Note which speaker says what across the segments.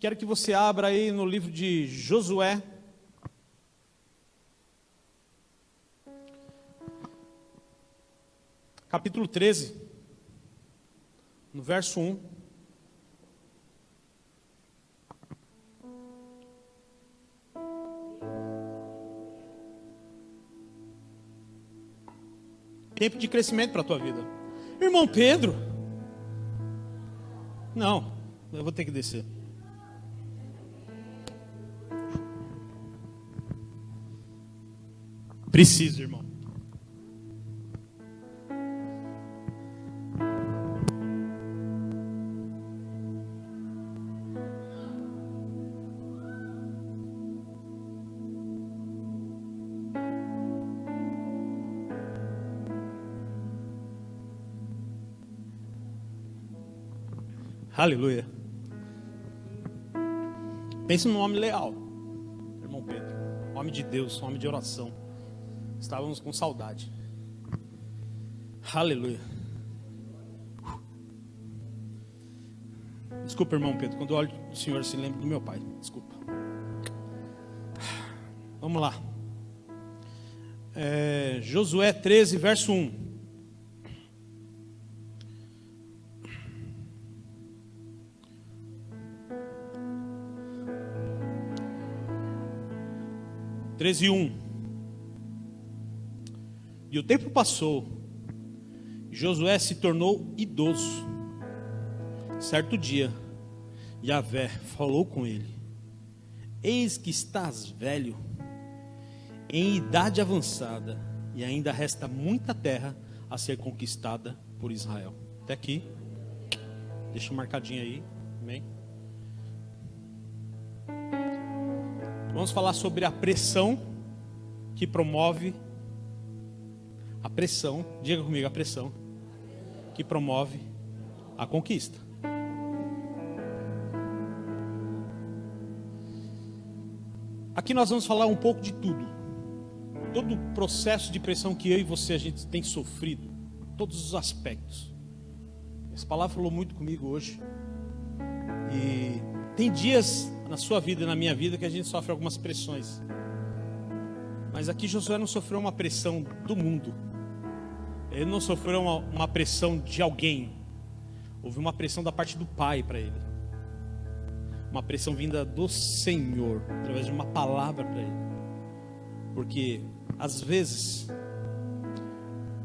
Speaker 1: Quero que você abra aí no livro de Josué. Capítulo 13, no verso 1. Tempo de crescimento para a tua vida. Irmão Pedro. Não, eu vou ter que descer. Preciso, irmão. Aleluia. Pense num homem leal, irmão Pedro. Homem de Deus, homem de oração. Estávamos com saudade. Aleluia. Desculpa, irmão Pedro. Quando eu olho o Senhor, se lembra do meu pai. Desculpa. Vamos lá. Josué 13, verso 1. E o tempo passou, e Josué se tornou idoso. Certo dia, Yahvé falou com ele: eis que estás velho, em idade avançada, e ainda resta muita terra a ser conquistada por Israel. Até aqui, deixa marcadinho aí, amém? Vamos falar sobre a pressão que promove, a pressão, diga comigo, a pressão que promove a conquista. Aqui nós vamos falar um pouco de tudo. Todo o processo de pressão que eu e você a gente tem sofrido, todos os aspectos. Essa palavra falou muito comigo hoje. E tem dias na sua vida e na minha vida que a gente sofre algumas pressões. Mas aqui Josué não sofreu uma pressão do mundo. Ele não sofreu uma pressão de alguém. Houve uma pressão da parte do Pai para ele. Uma pressão vinda do Senhor, através de uma palavra para ele. Porque às vezes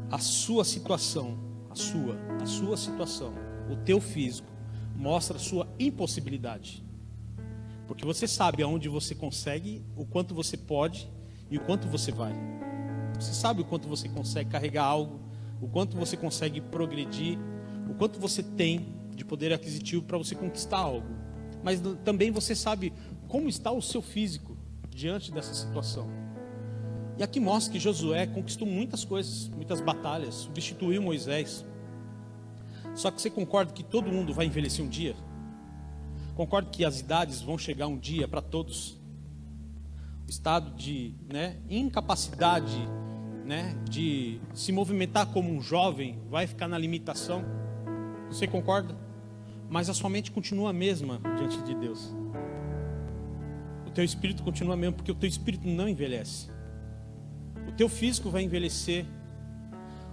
Speaker 1: a sua situação, a sua situação, o teu físico mostra a sua impossibilidade. Porque você sabe aonde você consegue, o quanto você pode e o quanto você vai. Você sabe o quanto você consegue carregar algo, o quanto você consegue progredir, o quanto você tem de poder aquisitivo para você conquistar algo. Mas também você sabe como está o seu físico diante dessa situação. E aqui mostra que Josué conquistou muitas coisas, muitas batalhas, substituiu Moisés. Só que você concorda que todo mundo vai envelhecer um dia? Concordo que as idades vão chegar um dia para todos. O estado de incapacidade de se movimentar como um jovem vai ficar na limitação. Você concorda? Mas a sua mente continua a mesma diante de Deus. O teu espírito continua mesmo, porque o teu espírito não envelhece. O teu físico vai envelhecer.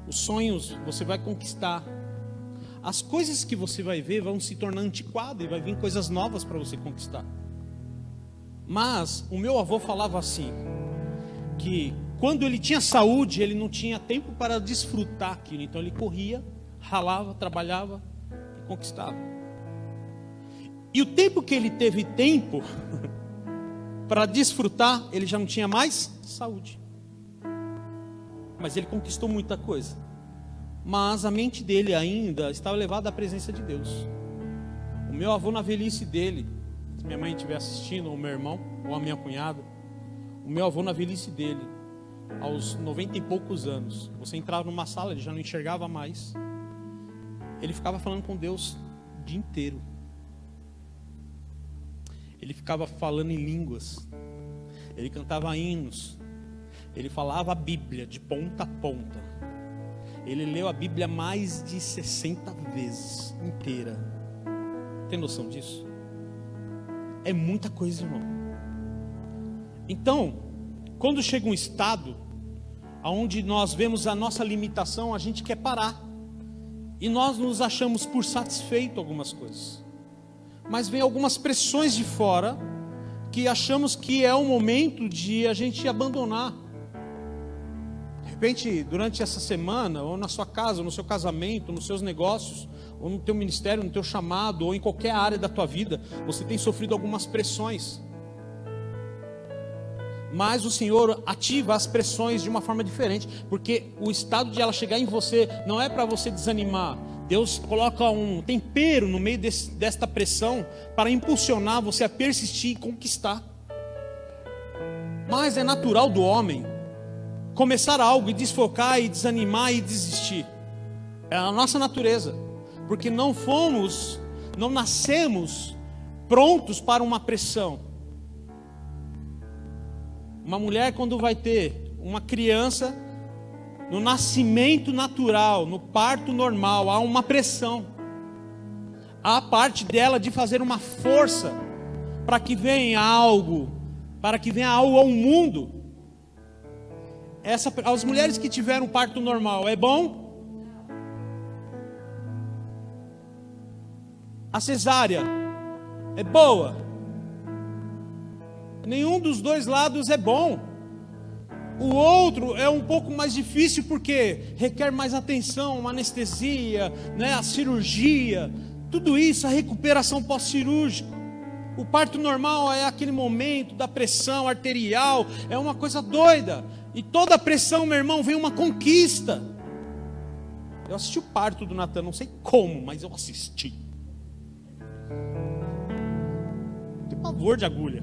Speaker 1: Os sonhos você vai conquistar. As coisas que você vai ver vão se tornar antiquadas e vai vir coisas novas para você conquistar. Mas o meu avô falava assim, que quando ele tinha saúde, ele não tinha tempo para desfrutar aquilo. Então ele corria, ralava, trabalhava e conquistava. E o tempo que ele teve tempo para desfrutar, ele já não tinha mais saúde. Mas ele conquistou muita coisa. Mas a mente dele ainda estava levada à presença de Deus. O meu avô, na velhice dele, se minha mãe estiver assistindo, ou meu irmão, ou a minha cunhada, o meu avô, na velhice dele, aos 90 e poucos anos, você entrava numa sala, ele já não enxergava mais. Ele ficava falando com Deus o dia inteiro. Ele ficava falando em línguas. Ele cantava hinos. Ele falava a Bíblia de ponta a ponta. Ele leu a Bíblia mais de 60 vezes inteira. Tem noção disso? É muita coisa, irmão. Então, quando chega um estado onde nós vemos a nossa limitação, a gente quer parar. E nós nos achamos por satisfeito algumas coisas. Mas vem algumas pressões de fora que achamos que é o momento de a gente abandonar. De repente, durante essa semana, ou na sua casa, ou no seu casamento, nos seus negócios, ou no teu ministério, no teu chamado, ou em qualquer área da tua vida, você tem sofrido algumas pressões. Mas o Senhor ativa as pressões de uma forma diferente, porque o estado de ela chegar em você não é para você desanimar. Deus coloca um tempero no meio desta pressão para impulsionar você a persistir e conquistar. Mas é natural do homem começar algo e desfocar e desanimar e desistir. É a nossa natureza, porque não nascemos prontos para uma pressão. Uma mulher, quando vai ter uma criança, no nascimento natural, no parto normal, há uma pressão. Há a parte dela de fazer uma força para que venha algo ao mundo. As mulheres que tiveram parto normal, é bom? A cesárea é boa? Nenhum dos dois lados é bom. O outro é um pouco mais difícil porque requer mais atenção, uma anestesia, a cirurgia, tudo isso, a recuperação pós-cirúrgica. O parto normal é aquele momento da pressão arterial, é uma coisa doida. E toda pressão, meu irmão, vem uma conquista. Eu assisti o parto do Natan, não sei como, mas eu assisti. Tem pavor de agulha.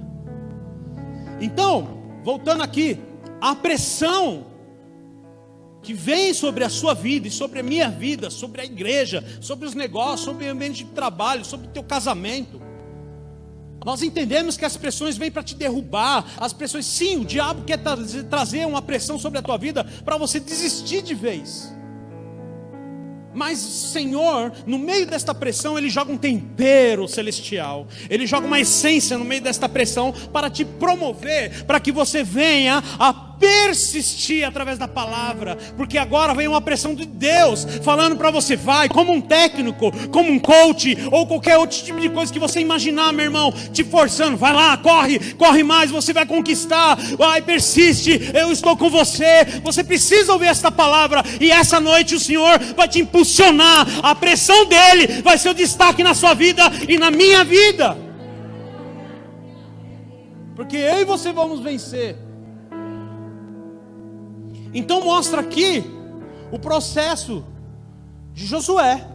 Speaker 1: Então, voltando aqui, a pressão que vem sobre a sua vida e sobre a minha vida, sobre a igreja, sobre os negócios, sobre o ambiente de trabalho, sobre o teu casamento. Nós entendemos que as pressões vêm para te derrubar. As pressões, sim, o diabo quer trazer uma pressão sobre a tua vida para você desistir de vez. Mas o Senhor, no meio desta pressão, Ele joga um tempero celestial. Ele joga uma essência no meio desta pressão para te promover, para que você venha a persistir através da palavra. Porque agora vem uma pressão de Deus falando para você, vai, como um técnico, como um coach, ou qualquer outro tipo de coisa que você imaginar, meu irmão, te forçando, vai lá, corre mais, você vai conquistar, vai, persiste, eu estou com você. Você precisa ouvir esta palavra, e essa noite o Senhor vai te impulsionar. A pressão dele vai ser o destaque na sua vida e na minha vida, porque eu e você vamos vencer. Então mostra aqui o processo de Josué.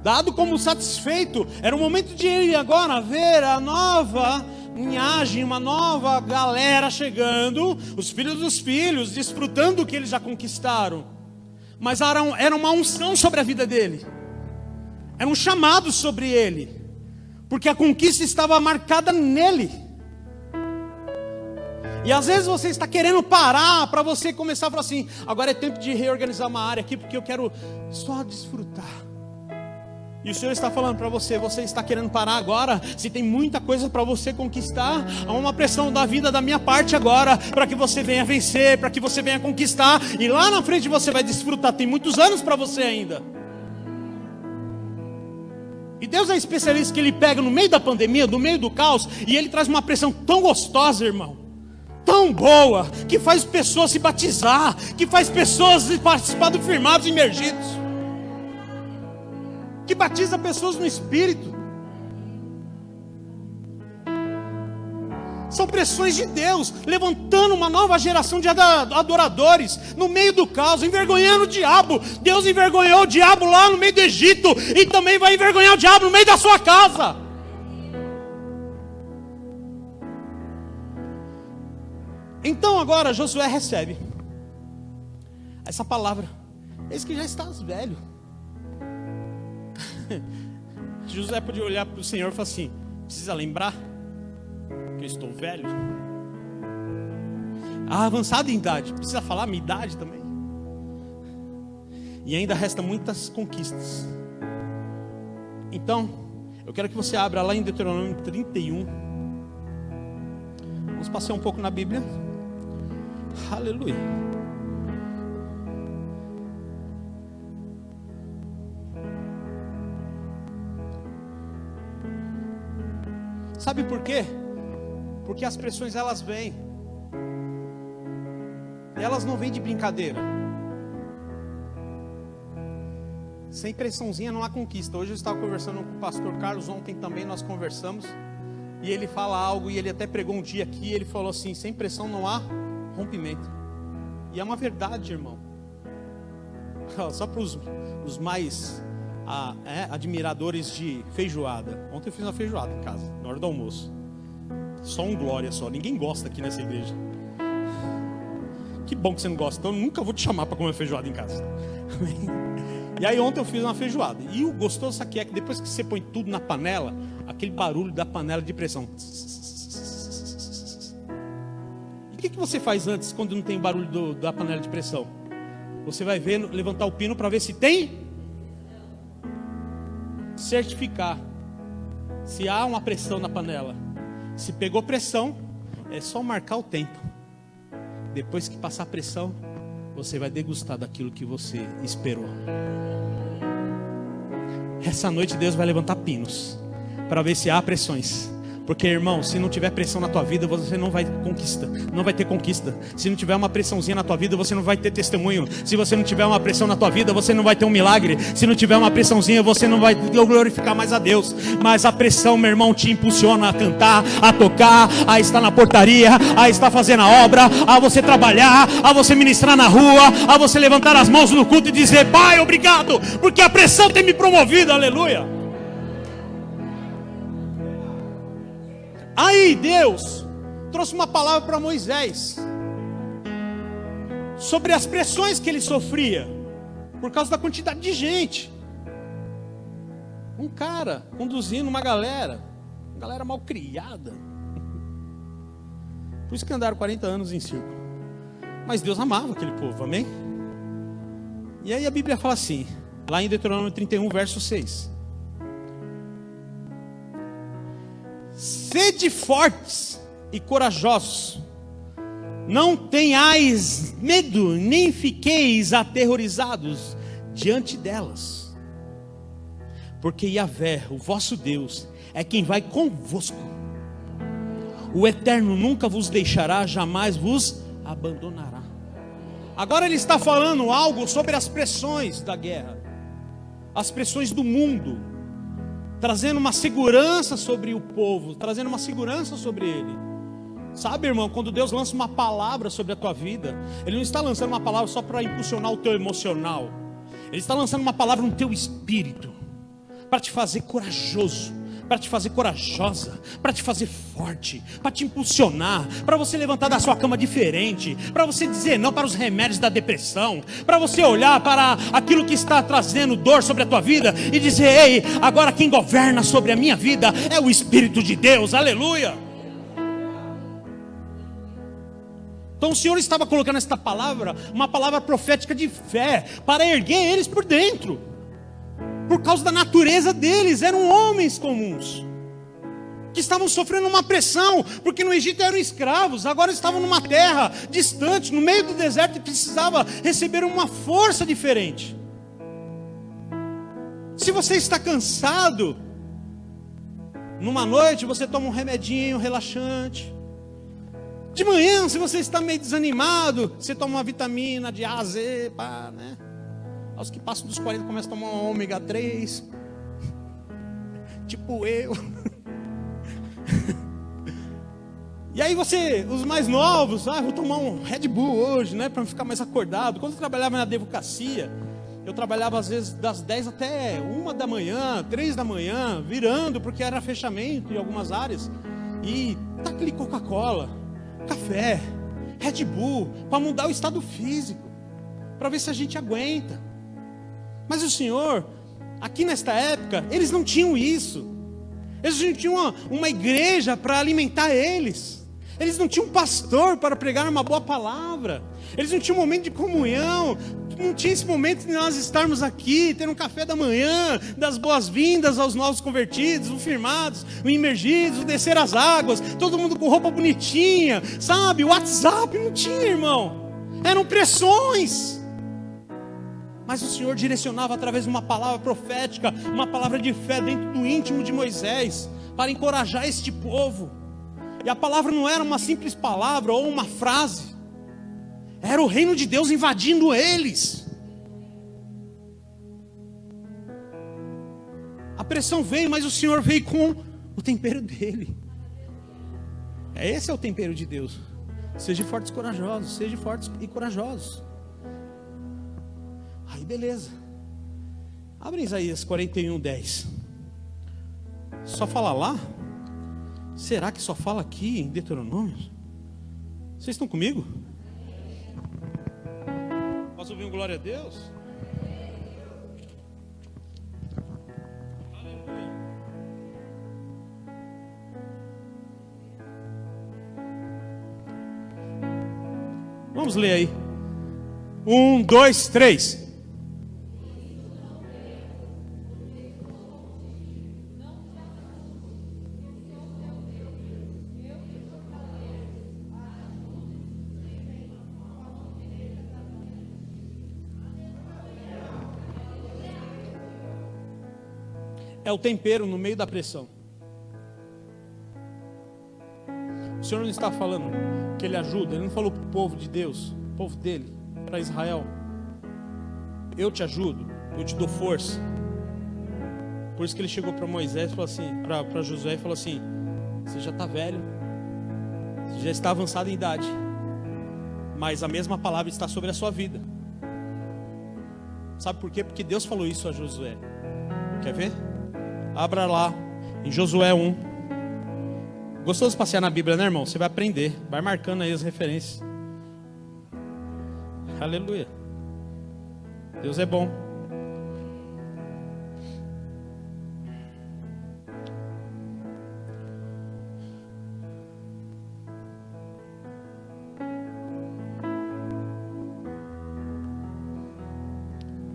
Speaker 1: Dado como satisfeito, era o momento de ele agora ver a nova linhagem, uma nova galera chegando, os filhos dos filhos, desfrutando do que eles já conquistaram. Mas era uma unção sobre a vida dele, era um chamado sobre ele, porque a conquista estava marcada nele. E às vezes você está querendo parar para você começar a falar assim, agora é tempo de reorganizar uma área aqui, porque eu quero só desfrutar. E o Senhor está falando para você, você está querendo parar agora? Se tem muita coisa para você conquistar, há uma pressão da vida da minha parte agora, para que você venha vencer, para que você venha conquistar, e lá na frente você vai desfrutar, tem muitos anos para você ainda. E Deus é especialista que Ele pega no meio da pandemia, no meio do caos, e Ele traz uma pressão tão gostosa, irmão, tão boa, que faz pessoas se batizar, que faz pessoas participar do firmados imergidos, que batiza pessoas no Espírito. São pressões de Deus, levantando uma nova geração de adoradores, no meio do caos, envergonhando o diabo. Deus envergonhou o diabo lá no meio do Egito, e também vai envergonhar o diabo no meio da sua casa. Então agora Josué recebe essa palavra, eis que já estás velho. Josué podia olhar para o Senhor e falar assim, precisa lembrar que eu estou velho? Avançado em idade, precisa falar a minha idade também? E ainda resta muitas conquistas. Então Eu quero que você abra lá em Deuteronômio 31. Vamos passear um pouco na Bíblia. Aleluia. Sabe por quê? Porque as pressões elas vêm. Elas não vêm de brincadeira. Sem pressãozinha não há conquista. Hoje eu estava conversando com o pastor Carlos, ontem também nós conversamos. E ele fala algo, e ele até pregou um dia aqui, ele falou assim: sem pressão não há rompimento. E é uma verdade, irmão. Só para os mais admiradores de feijoada. Ontem eu fiz uma feijoada em casa, na hora do almoço. Só um glória só, ninguém gosta aqui nessa igreja. Que bom que você não gosta, então eu nunca vou te chamar para comer feijoada em casa. E aí ontem eu fiz uma feijoada. E o gostoso aqui é que depois que você põe tudo na panela, aquele barulho da panela de pressão. E o que você faz antes quando não tem barulho da panela de pressão? Você vai ver, levantar o pino para ver se tem. Certificar se há uma pressão na panela. Se pegou pressão, é só marcar o tempo. Depois que passar a pressão, você vai degustar daquilo que você esperou. Essa noite Deus vai levantar pinos para ver se há pressões. Porque, irmão, se não tiver pressão na tua vida, você não vai não vai ter conquista. Se não tiver uma pressãozinha na tua vida, você não vai ter testemunho. Se você não tiver uma pressão na tua vida, você não vai ter um milagre. Se não tiver uma pressãozinha, você não vai glorificar mais a Deus. Mas a pressão, meu irmão, te impulsiona a cantar, a tocar, a estar na portaria, a estar fazendo a obra, a você trabalhar, a você ministrar na rua, a você levantar as mãos no culto e dizer: Pai, obrigado, porque a pressão tem me promovido, aleluia. Aí Deus trouxe uma palavra para Moisés sobre as pressões que ele sofria por causa da quantidade de gente. Um cara conduzindo uma galera mal criada. Por isso que andaram 40 anos em círculo. Mas Deus amava aquele povo, amém? E aí a Bíblia fala assim, lá em Deuteronômio 31, verso 6. Sede fortes e corajosos, não tenhais medo, nem fiqueis aterrorizados diante delas, porque Yahvé, o vosso Deus, é quem vai convosco. O Eterno nunca vos deixará, jamais vos abandonará. Agora ele está falando algo sobre as pressões da guerra, as pressões do mundo, trazendo uma segurança sobre o povo, trazendo uma segurança sobre ele. Sabe, irmão, quando Deus lança uma palavra sobre a tua vida, Ele não está lançando uma palavra só para impulsionar o teu emocional. Ele está lançando uma palavra no teu espírito, para te fazer corajoso, para te fazer corajosa, para te fazer forte, para te impulsionar, para você levantar da sua cama diferente, para você dizer não para os remédios da depressão, para você olhar para aquilo que está trazendo dor sobre a tua vida e dizer: ei, agora quem governa sobre a minha vida é o Espírito de Deus, aleluia. Então o Senhor estava colocando esta palavra, uma palavra profética de fé, para erguer eles por dentro. Por causa da natureza deles, eram homens comuns, que estavam sofrendo uma pressão, porque no Egito eram escravos, agora estavam numa terra distante, no meio do deserto, e precisava receber uma força diferente. Se você está cansado, numa noite você toma um remedinho relaxante. De manhã, se você está meio desanimado, você toma uma vitamina de A a Z, pá, né? Aos que passam dos 40 começam a tomar um ômega 3. Tipo eu. E aí os mais novos, vou tomar um Red Bull hoje, né? Para ficar mais acordado. Quando eu trabalhava na advocacia, eu trabalhava às vezes das 10 até 1 da manhã, 3 da manhã, virando, porque era fechamento em algumas áreas. E tá aquele Coca-Cola, café, Red Bull, para mudar o estado físico, para ver se a gente aguenta. Mas o Senhor, aqui nesta época, eles não tinham isso. Eles não tinham uma igreja para alimentar eles. Eles não tinham um pastor para pregar uma boa palavra. Eles não tinham um momento de comunhão. Não tinha esse momento de nós estarmos aqui, ter um café da manhã, das boas-vindas aos novos convertidos, os firmados, os imergidos, o descer as águas, todo mundo com roupa bonitinha, sabe? O WhatsApp não tinha, irmão. Eram pressões. Mas o Senhor direcionava através de uma palavra profética, uma palavra de fé dentro do íntimo de Moisés, para encorajar este povo. E a palavra não era uma simples palavra ou uma frase. Era o reino de Deus invadindo eles. A pressão veio, mas o Senhor veio com o tempero dele. Esse é o tempero de Deus. Seja fortes e corajosos. Seja fortes e corajosos. Aí beleza. Abre Isaías 41:10. Só fala lá? Será que só fala aqui em Deuteronômio? Vocês estão comigo? Posso ouvir um glória a Deus? Aleluia. Vamos ler aí. 1, 2, 3. É o tempero no meio da pressão. O Senhor não está falando que Ele ajuda. Ele não falou para o povo de Deus, o povo dele, para Israel: eu te ajudo, eu te dou força. Por isso que Ele chegou para Moisés e falou assim, para Josué, e falou assim: você já está velho, você já está avançado em idade, mas a mesma palavra está sobre a sua vida. Sabe por quê? Porque Deus falou isso a Josué. Quer ver? Abra lá em Josué 1. Gostoso passear na Bíblia, né, irmão? Você vai aprender, vai marcando aí as referências. Aleluia. Deus é bom.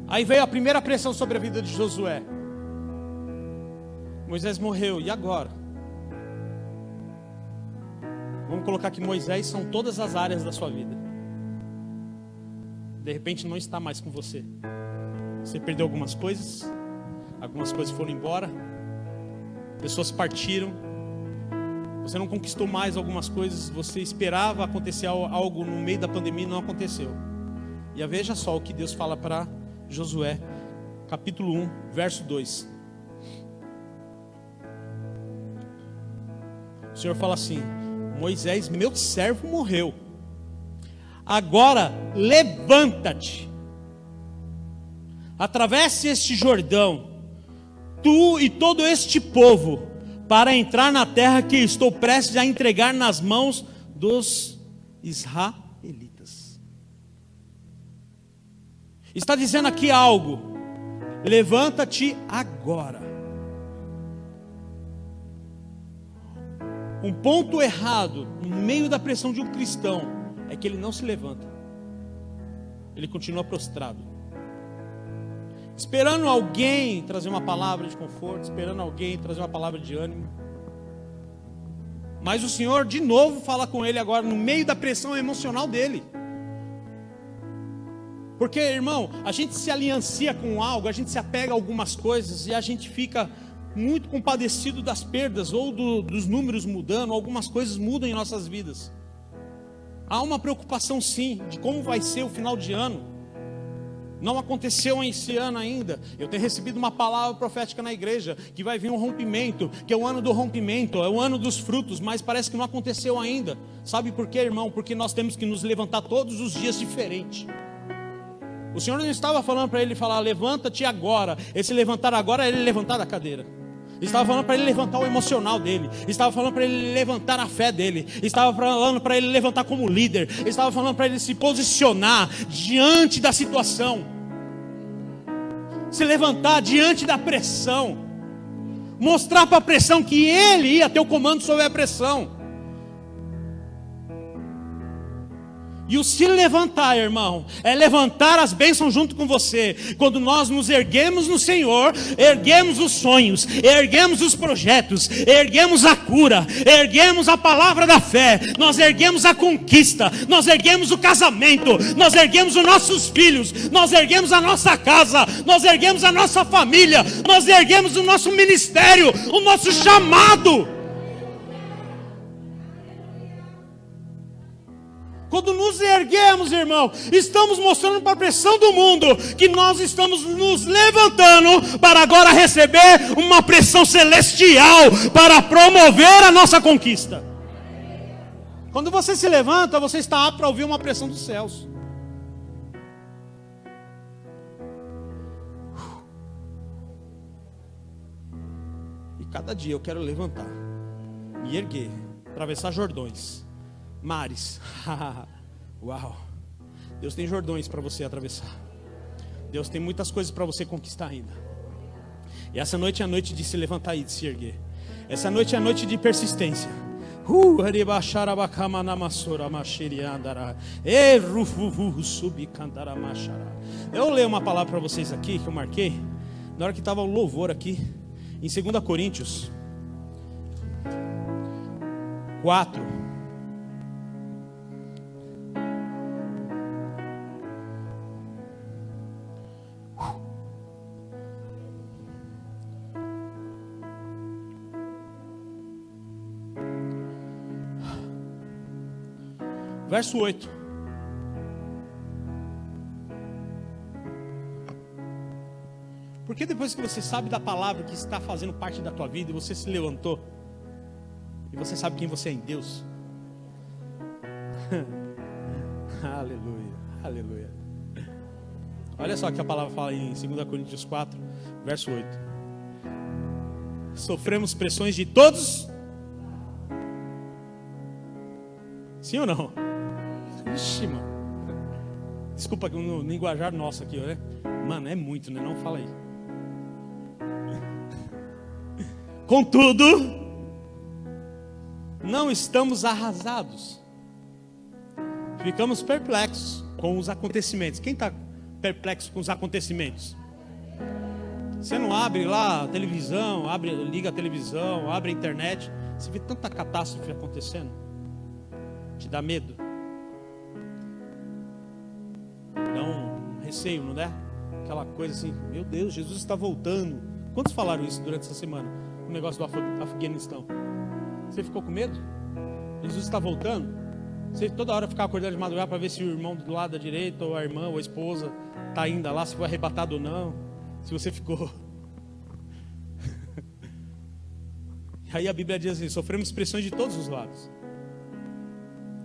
Speaker 1: Aí veio a primeira pressão sobre a vida de Josué. Moisés morreu, e agora? Vamos colocar que Moisés são todas as áreas da sua vida. De repente não está mais com você. Você perdeu algumas coisas foram embora, pessoas partiram, você não conquistou mais algumas coisas, você esperava acontecer algo no meio da pandemia e não aconteceu. E veja só o que Deus fala para Josué, capítulo 1, verso 2. O Senhor fala assim: Moisés, meu servo, morreu. Agora levanta-te, atravesse este Jordão, tu e todo este povo, para entrar na terra que estou prestes a entregar nas mãos dos israelitas. Está dizendo aqui algo: levanta-te agora. Um ponto errado no meio da pressão de um cristão é que ele não se levanta. Ele continua prostrado, esperando alguém trazer uma palavra de conforto, esperando alguém trazer uma palavra de ânimo. Mas o Senhor de novo fala com ele agora no meio da pressão emocional dele. Porque, irmão, a gente se aliancia com algo, a gente se apega a algumas coisas e a gente fica muito compadecido das perdas ou dos números mudando, algumas coisas mudam em nossas vidas. Há uma preocupação sim, de como vai ser o final de ano. Não aconteceu esse ano ainda. Eu tenho recebido uma palavra profética na igreja, que vai vir um rompimento, que é o ano do rompimento, é o ano dos frutos, mas parece que não aconteceu ainda. Sabe por quê, irmão? Porque nós temos que nos levantar todos os dias diferente. O Senhor não estava falando para ele falar, levanta-te agora. Esse levantar agora é ele levantar da cadeira. Estava falando para ele levantar o emocional dele. Estava falando para ele levantar a fé dele. Estava falando para ele levantar como líder. Estava falando para ele se posicionar diante da situação. Se levantar diante da pressão. Mostrar para a pressão que ele ia ter o comando sobre a pressão. E o se levantar, irmão, é levantar as bênçãos junto com você. Quando nós nos erguemos no Senhor, erguemos os sonhos, erguemos os projetos, erguemos a cura, erguemos a palavra da fé, nós erguemos a conquista, nós erguemos o casamento, nós erguemos os nossos filhos, nós erguemos a nossa casa, nós erguemos a nossa família, nós erguemos o nosso ministério, o nosso chamado. Quando nos erguemos, irmão, estamos mostrando para a pressão do mundo que nós estamos nos levantando para agora receber uma pressão celestial para promover a nossa conquista. Quando você se levanta, você está apto para ouvir uma pressão dos céus. E cada dia eu quero levantar, me erguer, atravessar Jordões, mares. Uau! Deus tem Jordões para você atravessar. Deus tem muitas coisas para você conquistar ainda. E essa noite é a noite de se levantar e de se erguer. Essa noite é a noite de persistência. Eu vou ler uma palavra para vocês aqui que eu marquei na hora que estava o louvor aqui em 2 Coríntios 4. Verso 8. Porque depois que você sabe da palavra que está fazendo parte da tua vida, e você se levantou, e você sabe quem você é em Deus. Aleluia, aleluia. Olha só o que a palavra fala em 2 Coríntios 4, verso 8. Sofremos pressões de todos. Sim ou não? Ixi, mano. Desculpa no linguajar nosso aqui, né? Mano, é muito, né? Não fala aí. Contudo, não estamos arrasados. Ficamos perplexos com os acontecimentos. Quem está perplexo com os acontecimentos? Você não abre lá a televisão, liga a televisão, abre a internet, você vê tanta catástrofe acontecendo. Te dá medo? Dá um receio, não é? Aquela coisa assim, meu Deus, Jesus está voltando. Quantos falaram isso durante essa semana? O negócio do Afeganistão. Você ficou com medo? Jesus está voltando? Você toda hora ficava acordando de madrugada para ver se o irmão do lado da direita, ou a irmã, ou a esposa está ainda lá, se foi arrebatado ou não. Se você ficou. Aí a Bíblia diz assim: sofremos pressões de todos os lados.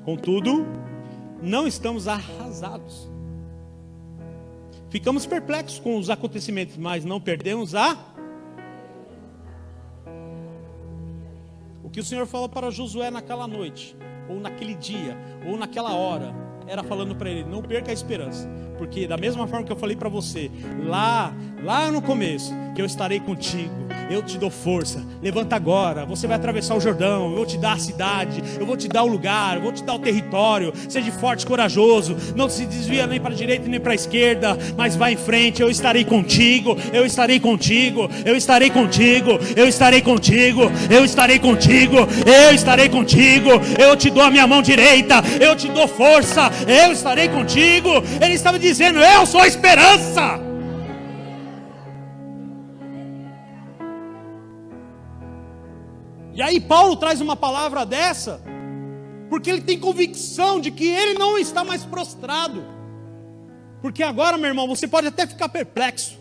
Speaker 1: Contudo, não estamos arrasados. Ficamos perplexos com os acontecimentos, mas não perdemos O que o Senhor falou para Josué naquela noite, ou naquele dia, ou naquela hora, era falando para ele: não perca a esperança. Porque da mesma forma que eu falei para você lá no começo, que eu estarei contigo, eu te dou força, levanta agora, você vai atravessar o Jordão, eu vou te dar a cidade, eu vou te dar o lugar, eu vou te dar o território, seja forte e corajoso, não se desvia nem para a direita nem para a esquerda, mas vai em frente, eu estarei contigo, eu estarei contigo, eu estarei contigo, eu estarei contigo, eu estarei contigo, eu estarei contigo, eu te dou a minha mão direita, eu te dou força, eu estarei contigo. Ele estava dizendo: eu sou a esperança. E aí Paulo traz uma palavra dessa, porque ele tem convicção de que ele não está mais prostrado. Porque agora, meu irmão, você pode até ficar perplexo,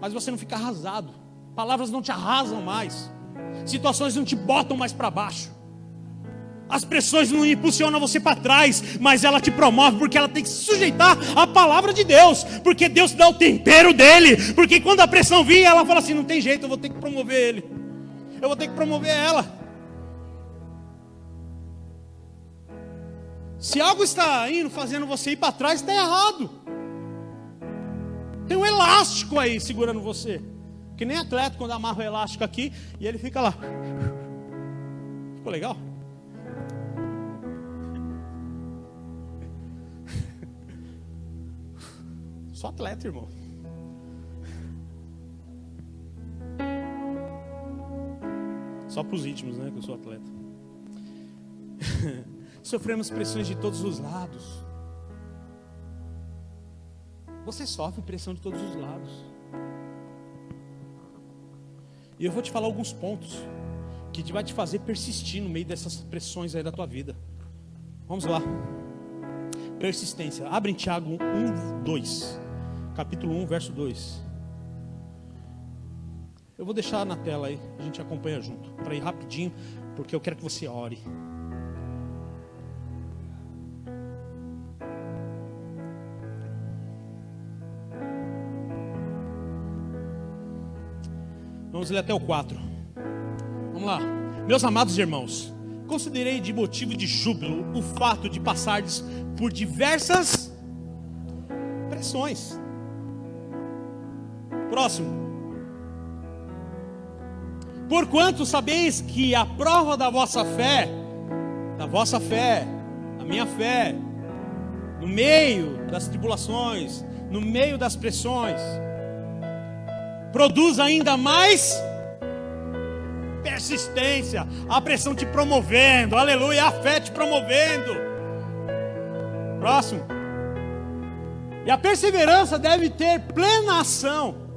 Speaker 1: mas você não fica arrasado. Palavras não te arrasam mais, situações não te botam mais para baixo, as pressões não impulsionam você para trás, mas ela te promove, porque ela tem que se sujeitar à palavra de Deus, porque Deus dá o tempero dele. Porque quando a pressão vir, ela fala assim: não tem jeito, eu vou ter que promover ele, eu vou ter que promover ela. Se algo está indo, fazendo você ir para trás, está errado. Tem um elástico aí segurando você, que nem atleta quando amarra o elástico aqui e ele fica lá. Ficou legal? Sou atleta, irmão. Só para os íntimos, né? Que eu sou atleta. Sofremos pressões de todos os lados. Você sofre pressão de todos os lados. E eu vou te falar alguns pontos que vai te fazer persistir no meio dessas pressões aí da tua vida. Vamos lá. Persistência. Abre em Tiago 1:2. Capítulo 1, verso 2. Eu vou deixar na tela aí, a gente acompanha junto, para ir rapidinho, porque eu quero que você ore. Vamos ler até o 4. Vamos lá. Meus amados irmãos, considerei de motivo de júbilo o fato de passardes por diversas pressões. Próximo. Porquanto sabeis que a prova da vossa fé, a minha fé, no meio das tribulações, no meio das pressões, produz ainda mais persistência, a pressão te promovendo, aleluia, a fé te promovendo. Próximo. E a perseverança deve ter plena ação,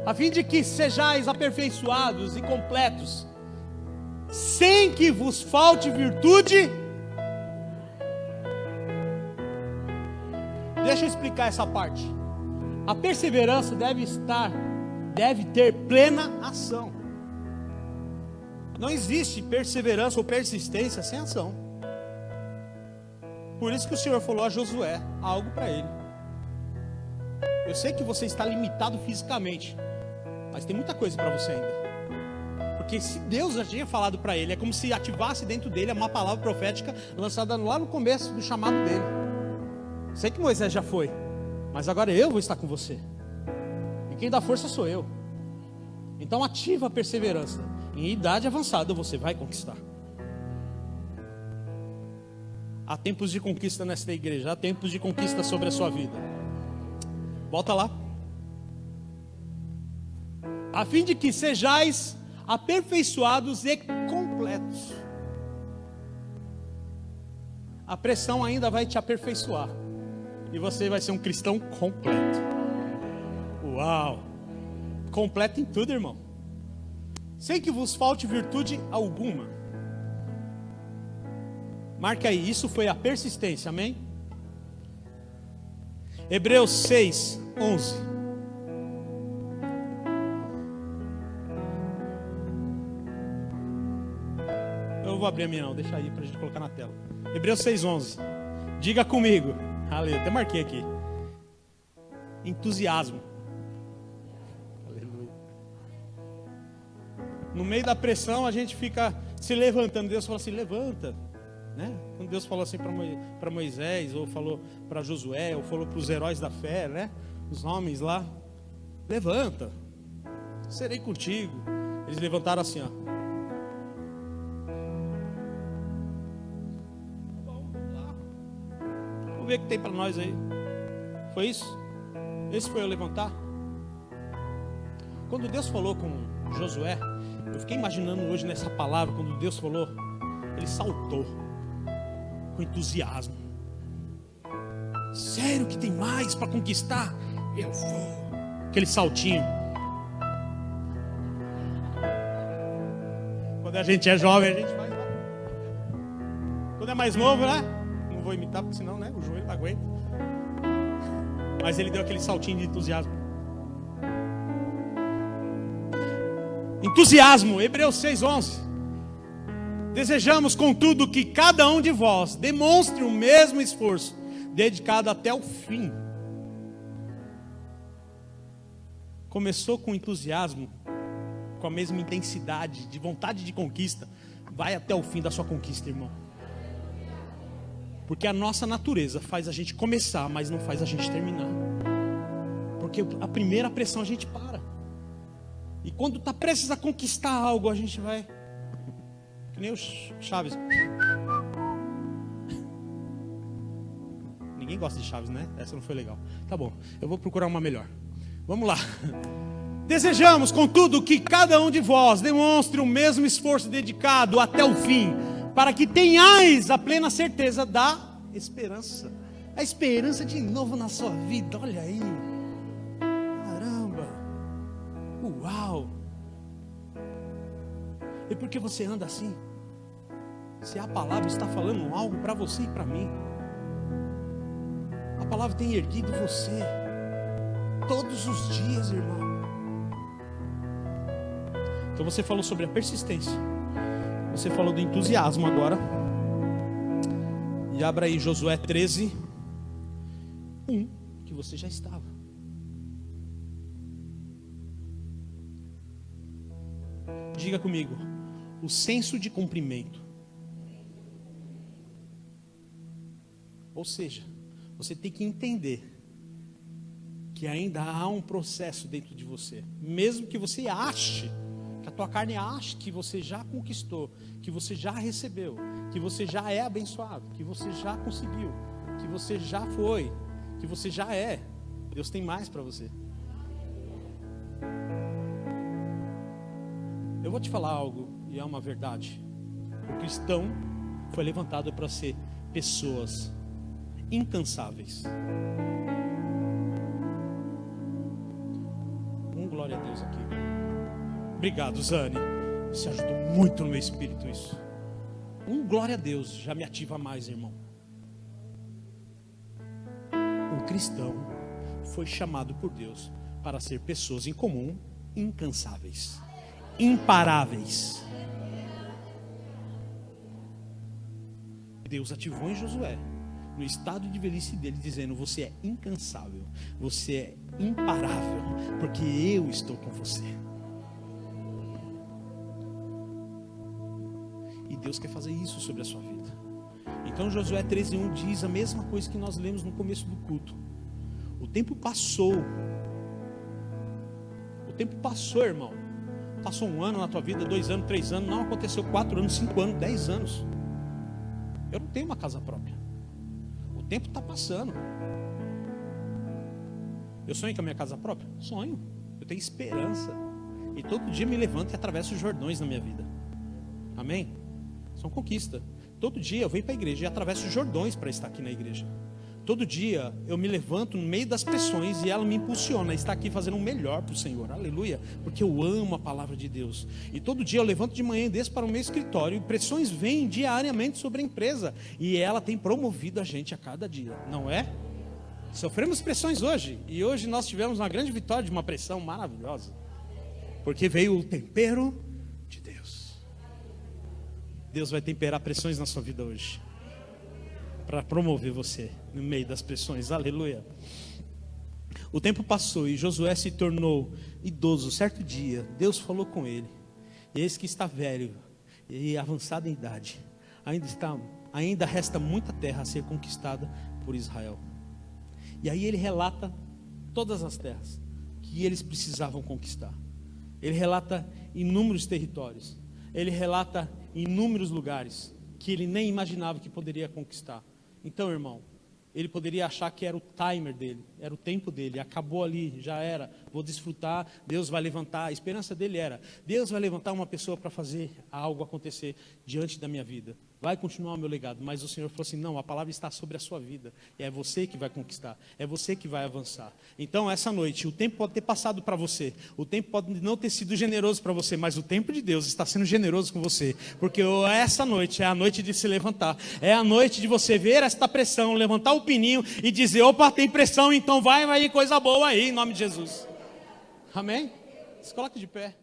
Speaker 1: a fim de que sejais aperfeiçoados e completos, sem que vos falte virtude. Deixa eu explicar essa parte. A perseverança deve ter plena ação. Não existe perseverança ou persistência sem ação. Por isso que o Senhor falou a Josué algo para ele. Eu sei que você está limitado fisicamente, mas tem muita coisa para você ainda. Porque se Deus já tinha falado para ele, é como se ativasse dentro dele uma palavra profética lançada lá no começo do chamado dele. Sei que Moisés já foi, mas agora eu vou estar com você. E quem dá força sou eu. Então ativa a perseverança. Em idade avançada você vai conquistar. Há tempos de conquista nesta igreja, há tempos de conquista sobre a sua vida. Volta lá. A fim de que sejais aperfeiçoados e completos. A pressão ainda vai te aperfeiçoar. E você vai ser um cristão completo. Uau! Completo em tudo, irmão. Sem que vos falte virtude alguma. Marca aí, isso foi a persistência, amém? Hebreus 6, 11. Eu não vou abrir a minha não, deixa aí pra gente colocar na tela. Hebreus 6, 11. Diga comigo. Aleluia, até marquei aqui. Entusiasmo. Aleluia. No meio da pressão a gente fica se levantando. Deus fala assim, levanta. Né? Quando Deus falou assim para Moisés, ou falou para Josué, ou falou para os heróis da fé, né? Os homens lá, levanta, serei contigo. Eles levantaram assim, ó. Vamos lá. Vamos ver o que tem para nós aí. Foi isso? Esse foi eu levantar? Quando Deus falou com Josué, eu fiquei imaginando hoje nessa palavra, quando Deus falou, ele saltou com entusiasmo. Sério que tem mais para conquistar? Eu vou. Aquele saltinho. Quando a gente é jovem, a gente faz lá. Quando é mais novo, né? Não vou imitar, porque senão, né? O joelho não aguenta. Mas ele deu aquele saltinho de entusiasmo. Entusiasmo, Hebreus 6:11. Desejamos, contudo, que cada um de vós demonstre o mesmo esforço, dedicado até o fim. Começou com entusiasmo, com a mesma intensidade, de vontade de conquista, vai até o fim da sua conquista, irmão. Porque a nossa natureza faz a gente começar, mas não faz a gente terminar. Porque a primeira pressão a gente para. E quando está prestes a conquistar algo, a gente vai... Que nem o Chaves. Ninguém Ninguém gosta de Chaves, né? Essa não foi legal. Tá bom, eu vou procurar uma melhor. Vamos lá. Desejamos, contudo, que cada um de vós demonstre o mesmo esforço dedicado até o fim, para que tenhais a plena certeza da esperança. A esperança de novo na sua vida, olha aí. Caramba. Uau. E por que você anda assim? Se a palavra está falando algo para você e para mim. A palavra tem erguido você todos os dias, irmão. Então você falou sobre a persistência. Você falou do entusiasmo agora. E abra aí Josué 13, 1, que você já estava. Diga comigo, o senso de cumprimento. Ou seja, você tem que entender que ainda há um processo dentro de você. Mesmo que você ache, que a tua carne ache que você já conquistou, que você já recebeu, que você já é abençoado, que você já conseguiu, que você já foi, que você já é. Deus tem mais para você. Eu vou te falar algo, e é uma verdade. O cristão foi levantado para ser pessoas incansáveis. Glória a Deus aqui. Obrigado, Zane. Isso ajudou muito no meu espírito isso. Glória a Deus, já me ativa mais, irmão. O cristão foi chamado por Deus para ser pessoas em comum, incansáveis, imparáveis. Deus ativou em Josué, no estado de velhice dele, dizendo: você é incansável, você é imparável, porque eu estou com você. E Deus quer fazer isso sobre a sua vida. Então Josué 13:1 diz a mesma coisa que nós lemos no começo do culto. O tempo passou. O tempo passou, irmão. Passou 1 ano na tua vida, 2 anos, 3 anos, não aconteceu 4 anos, 5 anos, 10 anos. Eu não tenho uma casa própria. O tempo está passando. Eu sonho com a minha casa própria? Sonho. Eu tenho esperança. E todo dia me levanto e atravesso os Jordões na minha vida. Amém? São conquista. Todo dia eu venho para a igreja e atravesso os Jordões para estar aqui na igreja. Todo dia eu me levanto no meio das pressões e ela me impulsiona a estar aqui fazendo o melhor para o Senhor. Aleluia. Porque eu amo a palavra de Deus. E todo dia eu levanto de manhã e desço para o meu escritório e pressões vêm diariamente sobre a empresa. E ela tem promovido a gente a cada dia. Não é? Sofremos pressões hoje. E hoje nós tivemos uma grande vitória de uma pressão maravilhosa. Porque veio o tempero de Deus. Deus vai temperar pressões na sua vida hoje. Para promover você no meio das pressões. Aleluia. O tempo passou e Josué se tornou idoso. Certo dia, Deus falou com ele: e eis que está velho e avançado em idade. Ainda resta muita terra a ser conquistada por Israel. E aí ele relata todas as terras que eles precisavam conquistar. Ele relata inúmeros territórios. Ele relata inúmeros lugares que ele nem imaginava que poderia conquistar. Então, irmão, ele poderia achar que era o timer dele, era o tempo dele, acabou ali, já era, vou desfrutar, Deus vai levantar. A esperança dele era: Deus vai levantar uma pessoa para fazer algo acontecer diante da minha vida, vai continuar o meu legado. Mas o Senhor falou assim: não, a palavra está sobre a sua vida, é você que vai conquistar, é você que vai avançar. Então essa noite, o tempo pode ter passado para você, o tempo pode não ter sido generoso para você, mas o tempo de Deus está sendo generoso com você, porque essa noite é a noite de se levantar, é a noite de você ver esta pressão, levantar o pininho e dizer: opa, tem pressão, então vai ir coisa boa aí, em nome de Jesus. Amém? Se coloque de pé.